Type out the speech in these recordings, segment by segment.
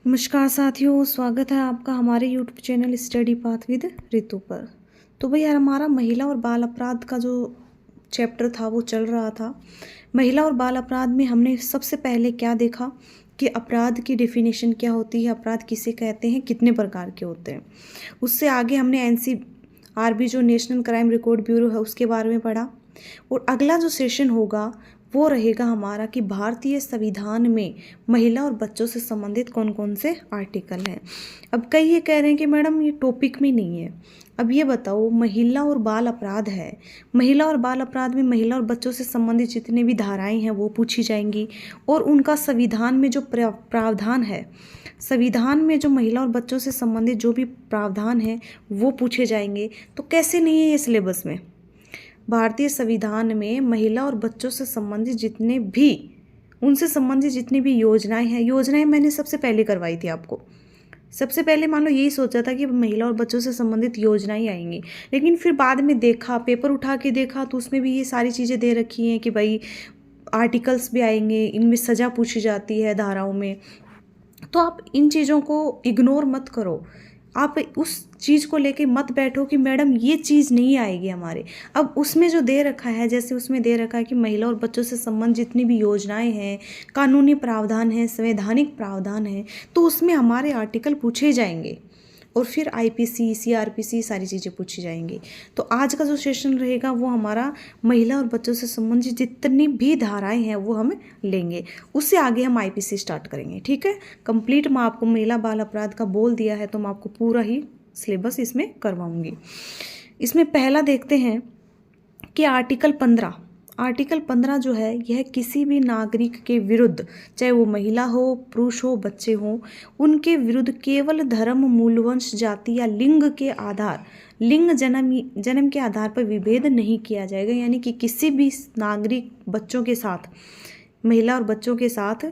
नमस्कार साथियों, स्वागत है आपका हमारे YouTube channel study path with Ritu पर। तो भाई यार, हमारा महिला और बाल अपराध का जो चैप्टर था वो चल रहा था। महिला और बाल अपराध में हमने सबसे पहले क्या देखा कि अपराध की डेफिनेशन क्या होती है, अपराध किसे कहते हैं, कितने प्रकार के होते हैं। उससे आगे हमने NCRB जो नेशनल क्राइम रिकॉर्ड ब्यूरो है उसके बारे में पढ़ा। और अगला जो सेशन होगा वो रहेगा हमारा कि भारतीय संविधान में महिला और बच्चों से संबंधित कौन कौन से आर्टिकल हैं। अब कई ये कह रहे हैं कि मैडम ये टॉपिक में नहीं है। अब ये बताओ, महिला और बाल अपराध है, महिला और बाल अपराध में महिला और बच्चों से संबंधित जितनी भी धाराएं हैं वो पूछी जाएंगी और उनका संविधान में जो प्रावधान है, संविधान में जो महिला और बच्चों से संबंधित जो भी प्रावधान है वो पूछे जाएंगे। तो कैसे नहीं है ये सिलेबस में। भारतीय संविधान में महिला और बच्चों से संबंधित जितने भी उनसे संबंधित जितनी भी योजनाएं मैंने सबसे पहले करवाई थी आपको। सबसे पहले मान लो यही सोचा था कि महिला और बच्चों से संबंधित योजनाएं आएंगी, लेकिन फिर बाद में देखा, पेपर उठा के देखा तो उसमें भी ये सारी चीज़ें दे रखी हैं कि भाई आर्टिकल्स भी आएंगे, इनमें सज़ा पूछी जाती है धाराओं में। तो आप इन चीज़ों को इग्नोर मत करो, आप उस चीज़ को लेके मत बैठो कि मैडम ये चीज़ नहीं आएगी हमारे। अब उसमें जो दे रखा है, जैसे उसमें दे रखा है कि महिला और बच्चों से संबंधित जितनी भी योजनाएं हैं, कानूनी प्रावधान हैं, संवैधानिक प्रावधान हैं, तो उसमें हमारे आर्टिकल पूछे जाएंगे और फिर IPC CRPC सारी चीज़ें पूछी जाएंगी। तो आज का जो सेशन रहेगा वो हमारा महिला और बच्चों से संबंधित जितनी भी धाराएं हैं वो हम लेंगे, उससे आगे हम IPC स्टार्ट करेंगे। ठीक है, कंप्लीट मैं आपको महिला बाल अपराध का बोल दिया है तो मैं आपको पूरा ही सिलेबस इसमें करवाऊंगी। इसमें पहला देखते हैं कि आर्टिकल 15 जो है यह किसी भी नागरिक के विरुद्ध, चाहे वो महिला हो, पुरुष हो, बच्चे हो, उनके विरुद्ध केवल धर्म, मूलवंश, जाति या लिंग जन्म के आधार पर विभेद नहीं किया जाएगा। यानी कि किसी भी नागरिक बच्चों के साथ, महिला और बच्चों के साथ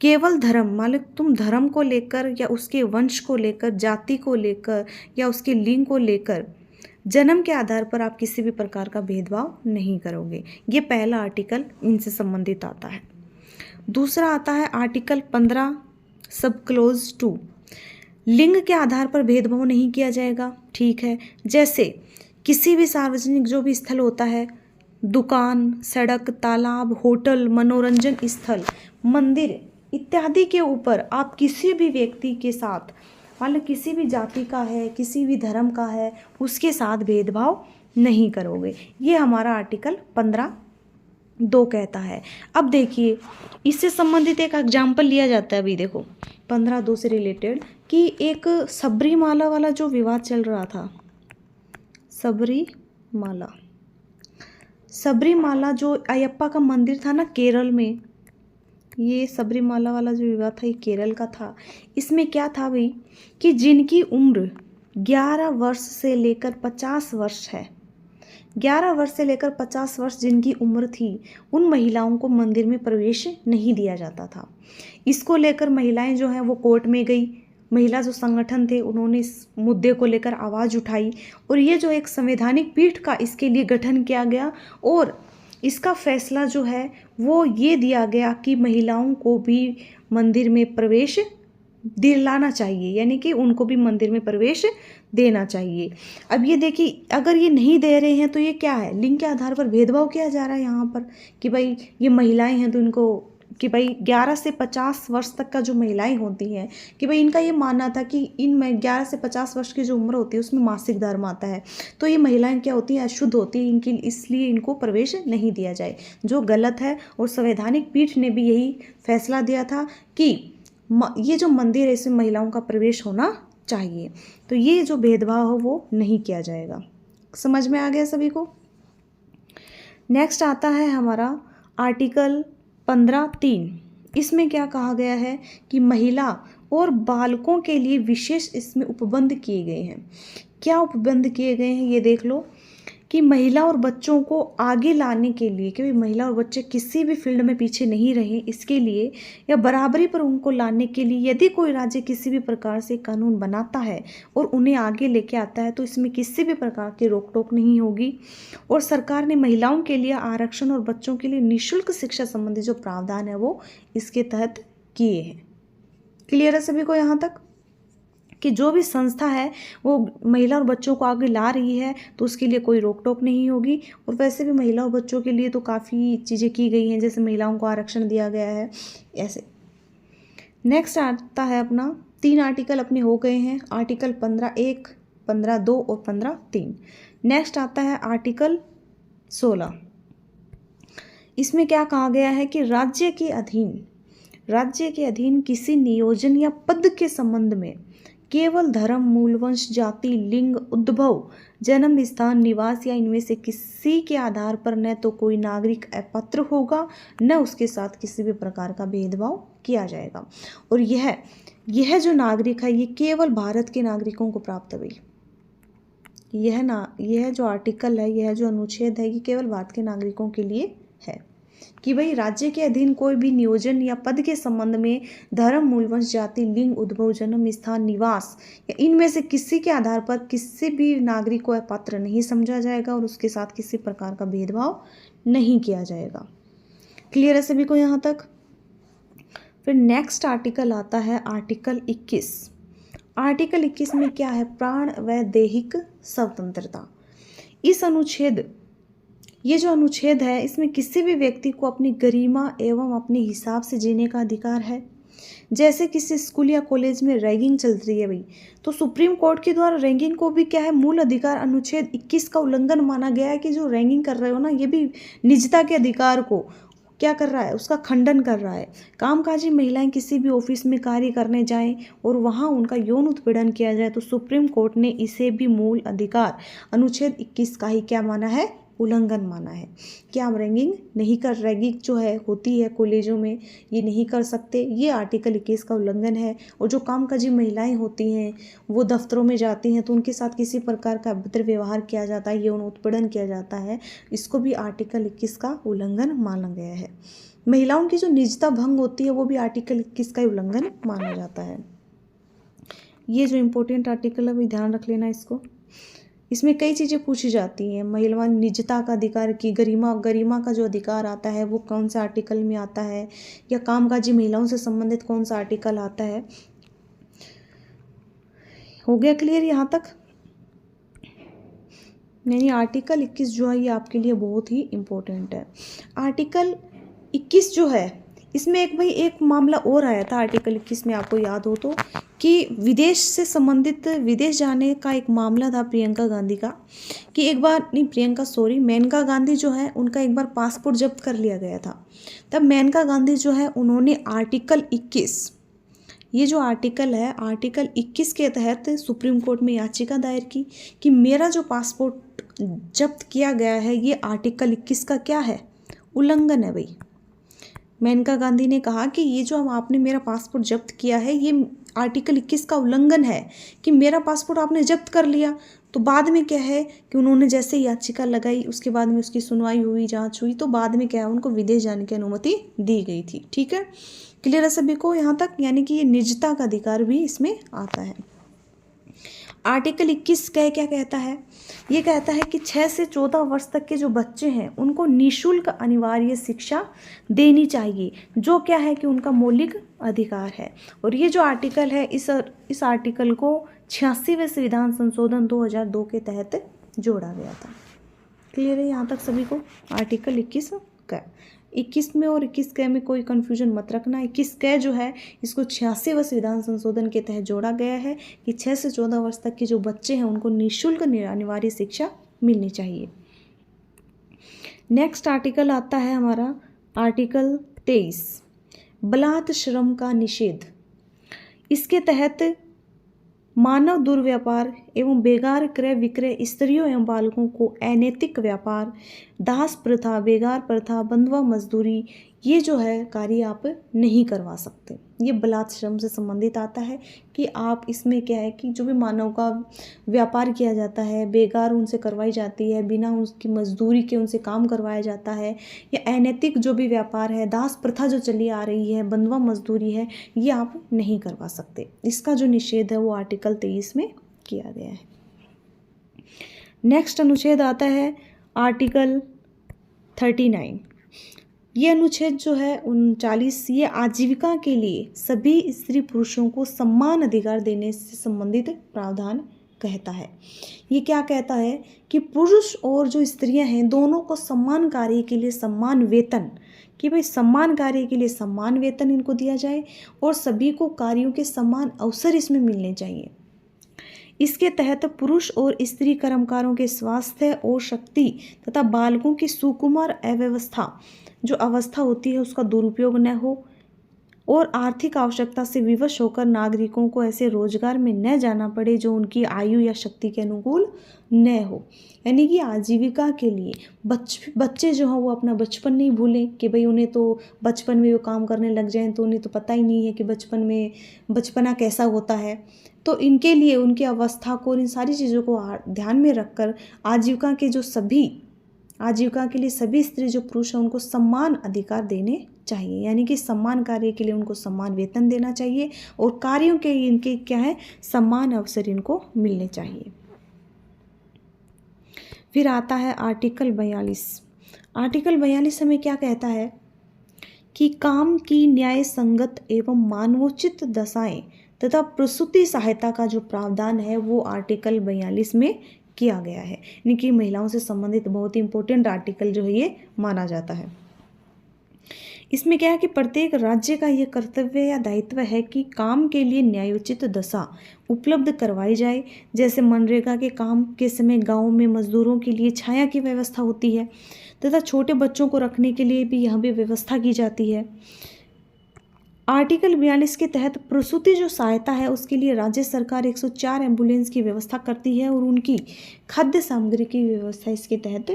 केवल धर्म, मान लो तुम धर्म को लेकर या उसके वंश को लेकर, जाति को लेकर या उसके लिंग को लेकर, जन्म के आधार पर आप किसी भी प्रकार का भेदभाव नहीं करोगे। ये पहला आर्टिकल इनसे संबंधित आता है। दूसरा आता है आर्टिकल 15 सब क्लोज 2, लिंग के आधार पर भेदभाव नहीं किया जाएगा। ठीक है, जैसे किसी भी सार्वजनिक जो भी स्थल होता है, दुकान, सड़क, तालाब, होटल, मनोरंजन स्थल, मंदिर इत्यादि के ऊपर आप किसी भी व्यक्ति के साथ, मान लो किसी भी जाति का है, किसी भी धर्म का है, उसके साथ भेदभाव नहीं करोगे। ये हमारा आर्टिकल 15(2) कहता है। अब देखिए, इससे संबंधित एक एग्जाम्पल लिया जाता है। अभी देखो 15(2) से रिलेटेड कि एक सबरीमाला वाला जो विवाद चल रहा था, सबरीमाला जो अयप्पा का मंदिर था ना केरल में, ये सबरीमाला वाला जो विवाद था ये केरल का था। इसमें क्या था भाई कि जिनकी उम्र 11 वर्ष से लेकर 50 वर्ष है, 11 वर्ष से लेकर 50 वर्ष जिनकी उम्र थी, उन महिलाओं को मंदिर में प्रवेश नहीं दिया जाता था। इसको लेकर महिलाएं जो हैं वो कोर्ट में गई। महिला जो संगठन थे उन्होंने इस मुद्दे को लेकर आवाज़ उठाई और ये जो एक संवैधानिक पीठ का इसके लिए गठन किया गया और इसका फैसला जो है वो ये दिया गया कि महिलाओं को भी मंदिर में प्रवेश दिलाना चाहिए, यानी कि उनको भी मंदिर में प्रवेश देना चाहिए। अब ये देखिए, अगर ये नहीं दे रहे हैं तो ये क्या है, लिंग के आधार पर भेदभाव किया जा रहा है यहाँ पर कि भाई ये महिलाएं हैं तो इनको, कि भाई 11 से 50 वर्ष तक का जो महिलाएं होती हैं, कि भाई इनका ये मानना था कि इनमें 11 से 50 वर्ष की जो उम्र होती है उसमें मासिक धर्म आता है, तो ये महिलाएं क्या होती हैं, अशुद्ध होती हैं इनकी, इसलिए इनको प्रवेश नहीं दिया जाए, जो गलत है। और संवैधानिक पीठ ने भी यही फैसला दिया था कि ये जो मंदिर है इसमें महिलाओं का प्रवेश होना चाहिए, तो ये जो भेदभाव हो वो नहीं किया जाएगा। समझ में आ गया सभी को। नेक्स्ट आता है हमारा आर्टिकल 15(3). इसमें क्या कहा गया है कि महिला और बालकों के लिए विशेष इसमें उपबंध किए गए हैं। क्या उपबंध किए गए हैं ये देख लो कि महिला और बच्चों को आगे लाने के लिए, क्योंकि महिला और बच्चे किसी भी फील्ड में पीछे नहीं रहे, इसके लिए या बराबरी पर उनको लाने के लिए यदि कोई राज्य किसी भी प्रकार से कानून बनाता है और उन्हें आगे लेके आता है तो इसमें किसी भी प्रकार की रोक टोक नहीं होगी। और सरकार ने महिलाओं के लिए आरक्षण और बच्चों के लिए निःशुल्क शिक्षा संबंधी जो प्रावधान है वो इसके तहत किए हैं। क्लियर है सभी को यहाँ तक कि जो भी संस्था है वो महिला और बच्चों को आगे ला रही है तो उसके लिए कोई रोक टोक नहीं होगी। और वैसे भी महिला और बच्चों के लिए तो काफ़ी चीज़ें की गई हैं, जैसे महिलाओं को आरक्षण दिया गया है ऐसे। नेक्स्ट आता है अपना 3 आर्टिकल अपने हो गए हैं, आर्टिकल 15(1), 15(2) और 15(3). नेक्स्ट आता है आर्टिकल 16। इसमें क्या कहा गया है कि राज्य के अधीन किसी नियोजन या पद के संबंध में केवल धर्म, मूल वंश, जाति, लिंग, उद्भव, जन्म स्थान, निवास या इनमें से किसी के आधार पर न तो कोई नागरिक अपात्र होगा न उसके साथ किसी भी प्रकार का भेदभाव किया जाएगा। और यह जो नागरिक है ये केवल भारत के नागरिकों को प्राप्त हुई। यह जो आर्टिकल है, यह जो अनुच्छेद है, ये केवल भारत के नागरिकों के लिए है कि भाई राज्य के अधीन कोई भी नियोजन या पद के संबंध में धर्म, मूल वंश, जाति, लिंग, उद्भव, जन्म स्थान, निवास या इनमें से किसी के आधार पर किसी भी नागरिक को अपात्र नहीं समझा जाएगा और उसके साथ किसी प्रकार का भेदभाव नहीं किया जाएगा। क्लियर है सभी को यहाँ तक। फिर नेक्स्ट आर्टिकल आता है आर्टिकल 21। आर्टिकल 21 में क्या है? प्राण व दैहिक स्वतंत्रता। ये जो अनुच्छेद है इसमें किसी भी व्यक्ति को अपनी गरिमा एवं अपने हिसाब से जीने का अधिकार है। जैसे किसी स्कूल या कॉलेज में रैगिंग चल रही है भाई, तो सुप्रीम कोर्ट के द्वारा रैगिंग को भी क्या है, मूल अधिकार अनुच्छेद 21 का उल्लंघन माना गया है कि जो रैगिंग कर रहे हो ना, ये भी निजता के अधिकार को क्या कर रहा है, उसका खंडन कर रहा है। कामकाजी महिलाएं किसी भी ऑफिस में कार्य करने जाएं और वहां उनका यौन उत्पीड़न किया जाए तो सुप्रीम कोर्ट ने इसे भी मूल अधिकार अनुच्छेद 21 का ही क्या माना है, उल्लंघन माना है कि आप रैगिंग जो है होती है कॉलेजों में, ये नहीं कर सकते, ये आर्टिकल 21 का उल्लंघन है। और जो कामकाजी महिलाएं होती हैं वो दफ्तरों में जाती हैं तो उनके साथ किसी प्रकार का अभद्र व्यवहार किया जाता है, यौन उत्पीड़न किया जाता है, इसको भी आर्टिकल 21 का उल्लंघन माना गया है। महिलाओं की जो निजता भंग होती है वो भी आर्टिकल 21 का उल्लंघन माना जाता है। ये जो इम्पोर्टेंट आर्टिकल है वो ध्यान रख लेना इसको। इसमें कई चीज़ें पूछी जाती हैं। महिला निजता का अधिकार की गरिमा का जो अधिकार आता है वो कौन सा आर्टिकल में आता है, या कामकाजी महिलाओं से संबंधित कौन सा आर्टिकल आता है। हो गया क्लियर यहाँ तक? यानी आर्टिकल 21 जो है ये आपके लिए बहुत ही इम्पोर्टेंट है। आर्टिकल 21 जो है इसमें एक मामला और आया था आर्टिकल 21 में, आपको याद हो तो, कि विदेश से संबंधित विदेश जाने का एक मामला था प्रियंका गांधी का, कि मेनका गांधी जो है उनका एक बार पासपोर्ट जब्त कर लिया गया था। तब मेनका गांधी जो है उन्होंने आर्टिकल 21, ये जो आर्टिकल है आर्टिकल 21 के तहत सुप्रीम कोर्ट में याचिका दायर की कि मेरा जो पासपोर्ट जब्त किया गया है ये आर्टिकल 21 का क्या है, उल्लंघन है भाई। मेनका गांधी ने कहा कि ये जो आपने मेरा पासपोर्ट जब्त किया है ये आर्टिकल 21 का उल्लंघन है कि मेरा पासपोर्ट आपने जब्त कर लिया। तो बाद में क्या है कि उन्होंने जैसे याचिका लगाई उसके बाद में उसकी सुनवाई हुई, जांच हुई, तो बाद में क्या है उनको विदेश जाने की अनुमति दी गई थी। ठीक है, क्लियर है सभी को यहाँ तक? यानी कि ये निजता का अधिकार भी इसमें आता है। आर्टिकल 21 क्या कहता है? ये कहता है कि 6 से 14 वर्ष तक के जो बच्चे हैं उनको निःशुल्क अनिवार्य शिक्षा देनी चाहिए, जो क्या है कि उनका मौलिक अधिकार है। और ये जो आर्टिकल है इस आर्टिकल को 86वें संविधान संशोधन 2002 के तहत जोड़ा गया था। क्लियर है यहाँ तक सभी को? आर्टिकल 21 का 21 में और 21 क में कोई कन्फ्यूजन मत रखना। 21 क जो है इसको 86वें संविधान संशोधन के तहत जोड़ा गया है कि 6 से 14 वर्ष तक के जो बच्चे हैं उनको निःशुल्क अनिवार्य शिक्षा मिलनी चाहिए। नेक्स्ट आर्टिकल आता है हमारा आर्टिकल 23, बलात् श्रम का निषेध। इसके तहत मानव दुर्व्यापार एवं बेगार क्रय विक्रय, स्त्रियों एवं बालकों को अनैतिक व्यापार, दास प्रथा, बेगार प्रथा, बंधुआ मजदूरी, ये जो है कार्य आप नहीं करवा सकते। ये बलात् श्रम से संबंधित आता है कि आप इसमें क्या है कि जो भी मानव का व्यापार किया जाता है, बेगार उनसे करवाई जाती है, बिना उसकी मजदूरी के उनसे काम करवाया जाता है, या अनैतिक जो भी व्यापार है, दास प्रथा जो चली आ रही है, बंधुआ मजदूरी है, ये आप नहीं करवा सकते। इसका जो निषेध है वो आर्टिकल 23 में किया गया है। नेक्स्ट अनुच्छेद आता है आर्टिकल 39। ये अनुच्छेद जो है 39 ये आजीविका के लिए सभी स्त्री पुरुषों को समान अधिकार देने से संबंधित प्रावधान कहता है। ये क्या कहता है कि पुरुष और जो स्त्रियां हैं दोनों को समान कार्य के लिए समान वेतन, कि भाई समान कार्य के लिए समान वेतन इनको दिया जाए और सभी को कार्यों के समान अवसर इसमें मिलने चाहिए। इसके तहत पुरुष और स्त्री कर्मकारों के स्वास्थ्य और शक्ति तथा बालकों की सुकुमार अव्यवस्था जो अवस्था होती है उसका दुरुपयोग न हो और आर्थिक आवश्यकता से विवश होकर नागरिकों को ऐसे रोजगार में न जाना पड़े जो उनकी आयु या शक्ति के अनुकूल न हो। यानी कि आजीविका के लिए बच्चे जो हैं वो अपना बचपन नहीं भूलें, कि भाई उन्हें तो बचपन में वो काम करने लग जाएं तो उन्हें तो पता ही नहीं है कि बचपन में बचपना कैसा होता है। तो इनके लिए उनकी अवस्था को, इन सारी चीज़ों को ध्यान में रखकर आजीविका के लिए सभी स्त्री जो पुरुष हैं उनको समान अधिकार देने चाहिए। यानी कि समान कार्य के लिए उनको समान वेतन देना चाहिए और कार्यों के इनके क्या है, समान अवसर इनको मिलने चाहिए। फिर आता है आर्टिकल 42। आर्टिकल 42 हमें क्या कहता है कि काम की न्याय संगत एवं मानवोचित दशाएं तथा प्रसूति सहायता का जो प्रावधान है वो आर्टिकल 42 में किया गया है। यानी कि महिलाओं से संबंधित बहुत ही इंपॉर्टेंट आर्टिकल जो है ये माना जाता है। इसमें क्या है कि प्रत्येक राज्य का ये कर्तव्य या दायित्व है कि काम के लिए न्यायोचित दशा उपलब्ध करवाई जाए। जैसे मनरेगा के काम के समय गाँव में मजदूरों के लिए छाया की व्यवस्था होती है तथा छोटे बच्चों को रखने के लिए भी यहाँ भी व्यवस्था की जाती है। आर्टिकल 42 के तहत प्रसूति जो सहायता है उसके लिए राज्य सरकार 104 एम्बुलेंस की व्यवस्था करती है और उनकी खाद्य सामग्री की व्यवस्था इसके तहत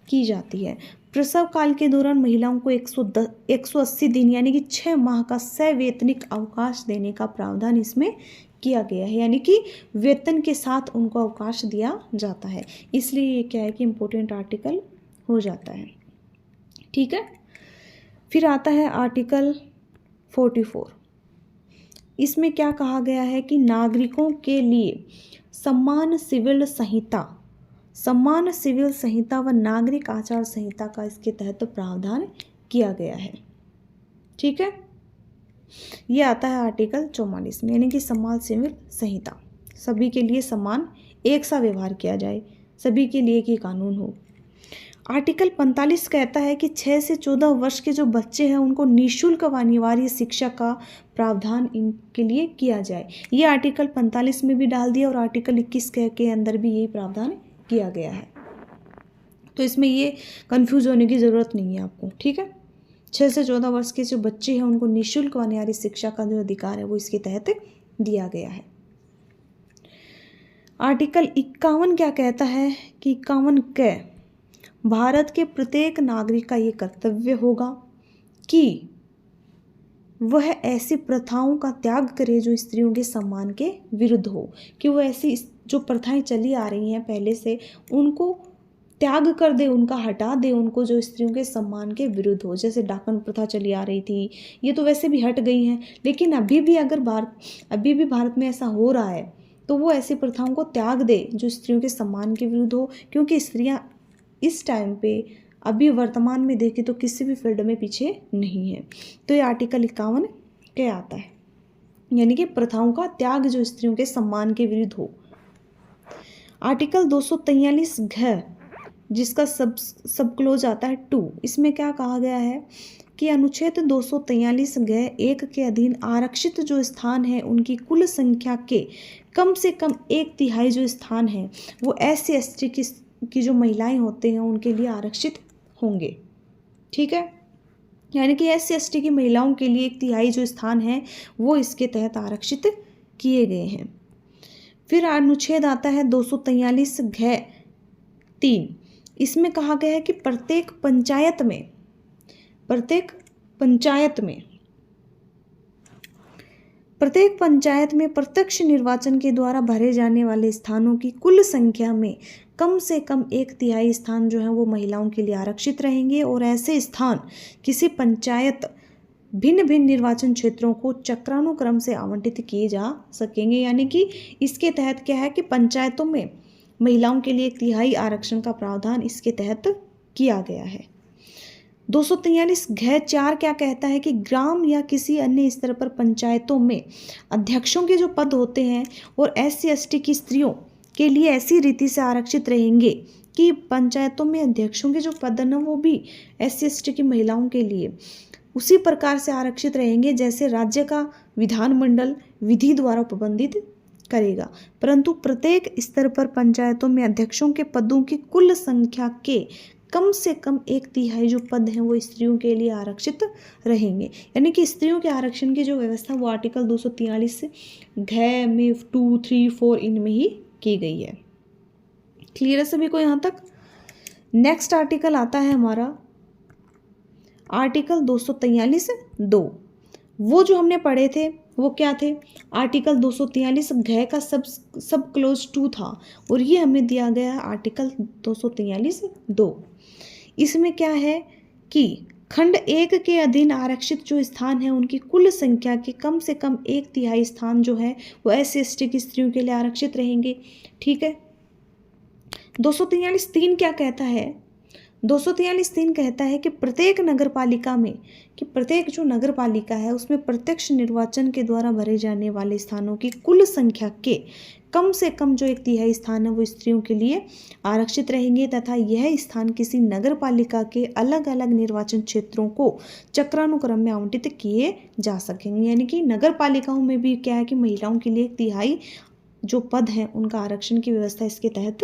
की जाती है। प्रसव काल के दौरान महिलाओं को 180 दिन यानी कि 6 माह का सवैतनिक अवकाश देने का प्रावधान इसमें किया गया है। यानी कि वेतन के साथ उनको अवकाश दिया जाता है, इसलिए ये क्या है कि इम्पोर्टेंट आर्टिकल हो जाता है। ठीक है। फिर आता है आर्टिकल 44। इसमें क्या कहा गया है कि नागरिकों के लिए समान सिविल संहिता व नागरिक आचार संहिता का इसके तहत प्रावधान किया गया है। ठीक है। ये आता है आर्टिकल 44 में, यानी कि समान सिविल संहिता, सभी के लिए समान एक सा व्यवहार किया जाए, सभी के लिए एक ही कानून हो। आर्टिकल 45 कहता है कि 6 से 14 वर्ष के जो बच्चे हैं उनको निःशुल्क व अनिवार्य शिक्षा का प्रावधान इनके लिए किया जाए। ये आर्टिकल 45 में भी डाल दिया और आर्टिकल 21 के अंदर भी यही प्रावधान किया गया है। तो इसमें ये कंफ्यूज होने की ज़रूरत नहीं है आपको। ठीक है। 6 से 14 वर्ष के जो बच्चे हैं उनको निःशुल्क व अनिवार्य शिक्षा का जो अधिकार है वो इसके तहत दिया गया है। आर्टिकल 51 क्या कहता है कि 51 क भारत के प्रत्येक नागरिक का ये कर्तव्य होगा कि वह ऐसी प्रथाओं का त्याग करे जो स्त्रियों के सम्मान के विरुद्ध हो, कि वो ऐसी जो प्रथाएं चली आ रही हैं पहले से उनको त्याग कर दे, उनका हटा दे, उनको जो स्त्रियों के सम्मान के विरुद्ध हो। जैसे डाकन प्रथा चली आ रही थी, ये तो वैसे भी हट गई हैं, लेकिन अभी भी भारत में ऐसा हो रहा है तो वो ऐसी प्रथाओं को त्याग दे जो स्त्रियों के सम्मान के विरुद्ध हो, क्योंकि स्त्रियां इस टाइम पे अभी वर्तमान में देखें तो किसी भी फील्ड में पीछे नहीं है। तो ये आर्टिकल 51 क्या आता है, यानी कि प्रथाओं का त्याग जो स्त्रियों के सम्मान के विरुद्ध हो। आर्टिकल 243 घ जिसका सब क्लोज आता है 2, इसमें क्या कहा गया है कि अनुच्छेद 243 घ 1 के अधीन आरक्षित जो स्थान है उनकी कुल संख्या के कम से कम 1/3 जो स्थान है वो SC/ST की जो महिलाएं होते हैं उनके लिए आरक्षित होंगे। ठीक है। यानी कि SC/ST की महिलाओं के लिए 1/3 जो स्थान है वो इसके तहत आरक्षित किए गए हैं। फिर अनुच्छेद आता है 243 घ 3, इसमें कहा गया है कि प्रत्येक पंचायत में प्रत्यक्ष निर्वाचन के द्वारा भरे जाने वाले स्थानों की कुल संख्या में कम से कम 1/3 स्थान जो है वो महिलाओं के लिए आरक्षित रहेंगे और ऐसे स्थान किसी पंचायत भिन्न भिन्न निर्वाचन क्षेत्रों को चक्रानुक्रम से आवंटित किए जा सकेंगे। यानी कि इसके तहत क्या है कि पंचायतों में महिलाओं के लिए 1/3 आरक्षण का प्रावधान इसके तहत किया गया है। 243 घ 4 क्या कहता है कि ग्राम या किसी अन्य स्तर पर पंचायतों में अध्यक्षों के जो पद होते हैं और SC/ST की स्त्रियों के लिए ऐसी रीति से आरक्षित रहेंगे कि पंचायतों में अध्यक्षों के जो पद है ना वो भी SC/ST की महिलाओं के लिए उसी प्रकार से आरक्षित रहेंगे जैसे राज्य का विधानमंडल विधि द्वारा प्रबंधित करेगा। परंतु प्रत्येक स्तर पर पंचायतों में अध्यक्षों के पदों की कुल संख्या के कम से कम 1/3 जो पद हैं वो स्त्रियों के लिए आरक्षित रहेंगे। यानी कि स्त्रियों के आरक्षण की जो व्यवस्था वो आर्टिकल 243 से घ में 2, 3, 4 इनमें ही की गई है। क्लियर है सभी को यहाँ तक। नेक्स्ट आर्टिकल आता है हमारा आर्टिकल 243(2). वो जो हमने पढ़े थे वो क्या थे? आर्टिकल 243 घ का सब क्लोज 2 था और ये हमें दिया गया है आर्टिकल 243(2). इसमें क्या है कि खंड 1 के अधीन आरक्षित जो स्थान है उनकी कुल संख्या के कम से कम 1/3 स्थान जो है वो SC/ST की स्त्रियों के लिए आरक्षित रहेंगे। ठीक है। 243(3) क्या कहता है? 243(3) कहता है कि प्रत्येक नगर पालिका में प्रत्येक जो नगर पालिका है उसमें प्रत्यक्ष निर्वाचन के द्वारा भरे जाने वाले स्थानों की कुल संख्या के कम से कम जो 1/3 स्थान है वो स्त्रियों के लिए आरक्षित रहेंगे तथा यह स्थान किसी नगर पालिका के अलग अलग निर्वाचन क्षेत्रों को चक्रानुक्रम में आवंटित किए जा सकेंगे। यानी कि नगर पालिकाओं में भी क्या है कि महिलाओं के लिए 1/3 जो पद हैं उनका आरक्षण की व्यवस्था इसके तहत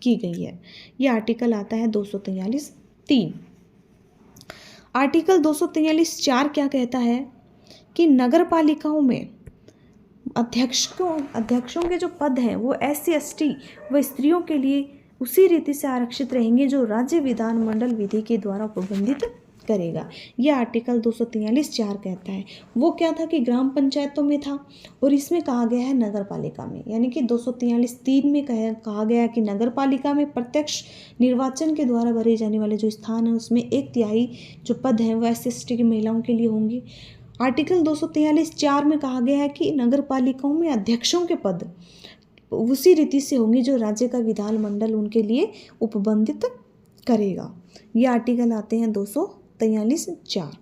की गई है। यह आर्टिकल आता है 243(3). आर्टिकल 243(4) क्या कहता है कि नगर पालिकाओं में अध्यक्षों के जो पद हैं वो SC/ST व स्त्रियों के लिए उसी रीति से आरक्षित रहेंगे जो राज्य विधानमंडल विधि के द्वारा प्रबंधित करेगा। यह आर्टिकल 243(4) कहता है। वो क्या था कि ग्राम पंचायतों में था और इसमें कहा गया है नगर पालिका में। यानी कि 243(3) में कहा गया है कि नगर पालिका में प्रत्यक्ष निर्वाचन के द्वारा भरे जाने वाले जो स्थान है उसमें 1/3 जो पद हैं वो SC/ST की महिलाओं के लिए होंगे। आर्टिकल 243(4) में कहा गया है कि नगर पालिकाओं में अध्यक्षों के पद उसी रीति से होंगे जो राज्य का विधानमंडल उनके लिए उपबंधित करेगा। ये आर्टिकल आते हैं 243(4).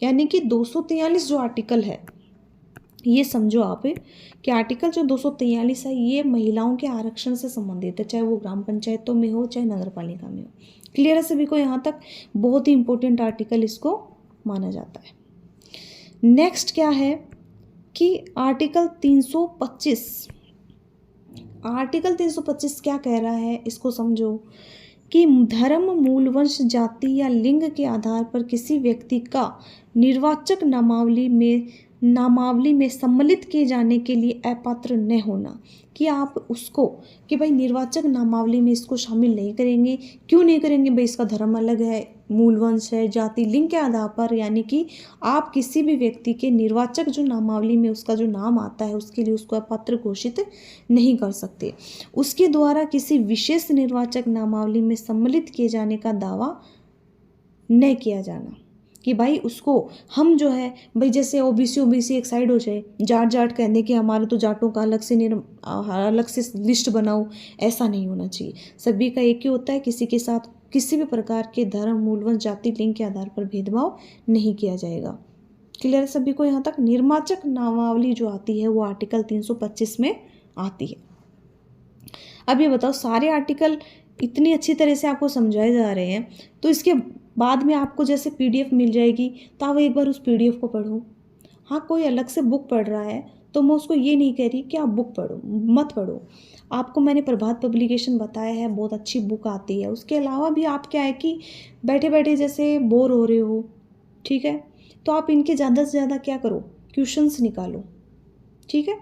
यानी कि 243 जो आर्टिकल है ये समझो आप कि आर्टिकल जो 243 है ये महिलाओं के आरक्षण से संबंधित है, चाहे वो ग्राम पंचायतों में हो चाहे नगर पालिका में हो। क्लियर है सभी को यहाँ तक? बहुत ही इंपॉर्टेंट आर्टिकल इसको माना जाता है। नेक्स्ट क्या है कि आर्टिकल 325 क्या कह रहा है इसको समझो कि धर्म, मूल, वंश, जाति या लिंग के आधार पर किसी व्यक्ति का निर्वाचक नामावली में सम्मिलित किए जाने के लिए अपात्र न होना। कि आप उसको कि भाई निर्वाचक नामावली में इसको शामिल नहीं करेंगे। क्यों नहीं करेंगे? भाई इसका धर्म अलग है, मूल वंश है, जाति, लिंग के आधार पर। यानी कि आप किसी भी व्यक्ति के निर्वाचक जो नामावली में उसका जो नाम आता है उसके लिए उसको अपात्र घोषित नहीं कर सकते। उसके द्वारा किसी विशेष निर्वाचक नामावली में सम्मिलित किए जाने का दावा न किया जाना। कि भाई उसको हम जो है भाई जैसे ओबीसी एक साइड हो जाए, जाट कहने कि हमारे तो जाटों का अलग से लिस्ट बनाओ, ऐसा नहीं होना चाहिए। सभी का एक ही होता है, किसी के साथ किसी भी प्रकार के धर्म, मूल, वंश, जाति, लिंग के आधार पर भेदभाव नहीं किया जाएगा। क्लियर है सभी को यहाँ तक? निर्वाचक नामावली जो आती है वो आर्टिकल 325 में आती है। अब ये बताओ, सारे आर्टिकल इतनी अच्छी तरह से आपको समझाए जा रहे हैं तो इसके बाद में आपको जैसे PDF मिल जाएगी तो आप एक बार उस PDF को पढ़ो। हाँ, कोई अलग से बुक पढ़ रहा है तो मैं उसको ये नहीं कह रही कि आप बुक पढ़ो, मत पढ़ो। आपको मैंने प्रभात पब्लिकेशन बताया है, बहुत अच्छी बुक आती है। उसके अलावा भी आप क्या है कि बैठे बैठे जैसे बोर हो रहे हो, ठीक है, तो आप इनके ज़्यादा से ज़्यादा क्या करो, क्वेश्चंस निकालो। ठीक है,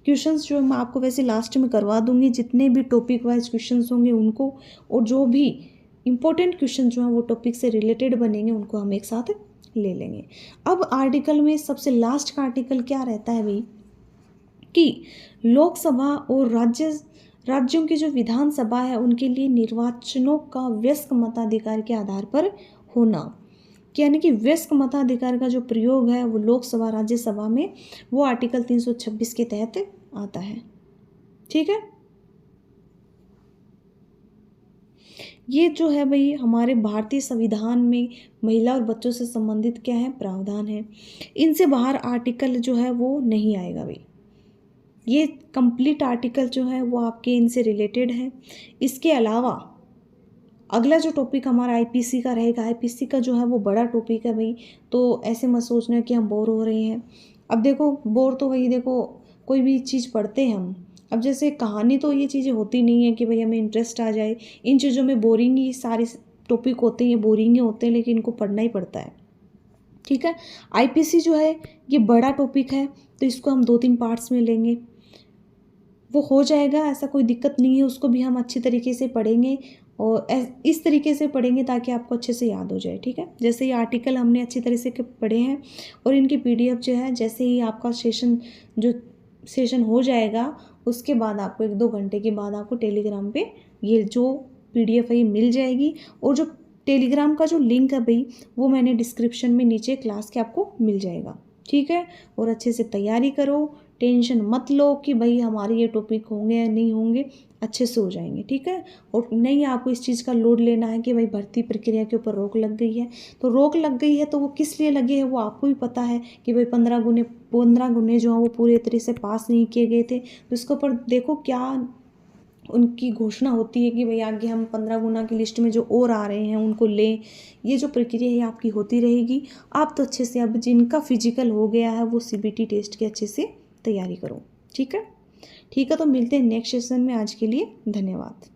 क्वेश्चंस जो मैं आपको वैसे लास्ट में करवा दूंगी, जितने भी टॉपिक वाइज क्वेश्चंस होंगे उनको, और जो भी इंपॉर्टेंट क्वेश्चन जो हैं वो टॉपिक से रिलेटेड बनेंगे उनको हम एक साथ ले लेंगे। अब आर्टिकल में सबसे लास्ट का आर्टिकल क्या रहता है भाई कि लोकसभा और राज्यों की जो विधानसभा है उनके लिए निर्वाचनों का वयस्क मताधिकार के आधार पर होना। यानी कि वयस्क मताधिकार का जो प्रयोग है वो लोकसभा, राज्यसभा में वो आर्टिकल 326 के तहत आता है। ठीक है, ये जो है भाई हमारे भारतीय संविधान में महिला और बच्चों से संबंधित क्या है, प्रावधान है। इनसे बाहर आर्टिकल जो है वो नहीं आएगा भाई। ये कंप्लीट आर्टिकल जो है वो आपके इनसे रिलेटेड है। इसके अलावा अगला जो टॉपिक हमारा आईपीसी का रहेगा, आईपीसी का जो है वो बड़ा टॉपिक है भाई। तो ऐसे मत सोचना कि हम बोर हो रहे हैं। अब देखो बोर तो भाई देखो कोई भी चीज़ पढ़ते हैं हम, अब जैसे कहानी तो ये चीज़ें होती नहीं है कि भाई हमें इंटरेस्ट आ जाए। इन चीज़ों में बोरिंग ही सारे टॉपिक होते हैं, ये बोरिंग ही होते हैं, लेकिन इनको पढ़ना ही पड़ता है। ठीक है, आईपीसी जो है ये बड़ा टॉपिक है, तो इसको हम 2-3 पार्ट्स में लेंगे, वो हो जाएगा, ऐसा कोई दिक्कत नहीं है। उसको भी हम अच्छी तरीके से पढ़ेंगे और इस तरीके से पढ़ेंगे ताकि आपको अच्छे से याद हो जाए। ठीक है, जैसे ये आर्टिकल हमने अच्छी तरह से पढ़े हैं और इनकी पीडीएफ जो है जैसे ही आपका सेशन हो जाएगा उसके बाद आपको 1-2 घंटे के बाद आपको टेलीग्राम पे ये जो पीडीएफ है ये मिल जाएगी। और जो टेलीग्राम का जो लिंक है भाई वो मैंने डिस्क्रिप्शन में नीचे क्लास के आपको मिल जाएगा। ठीक है, और अच्छे से तैयारी करो, टेंशन मत लो कि भाई हमारे ये टॉपिक होंगे या नहीं होंगे, अच्छे से हो जाएंगे। ठीक है, और नहीं आपको इस चीज़ का लोड लेना है कि भाई भर्ती प्रक्रिया के ऊपर रोक लग गई है, तो रोक लग गई है तो वो किस लिए लगी है वो आपको भी पता है कि भाई 15 गुने जो हैं वो पूरे तरह से पास नहीं किए गए थे। तो इसके ऊपर देखो क्या उनकी घोषणा होती है कि भाई आगे हम 15 गुना की लिस्ट में जो और आ रहे हैं उनको लें। ये जो प्रक्रिया है आपकी होती रहेगी। आप तो अच्छे से अब जिनका फिजिकल हो गया है वो सीबीटी टेस्ट की अच्छे से तैयारी करो। ठीक है, ठीक है, तो मिलते हैं नेक्स्ट सेशन में। आज के लिए धन्यवाद।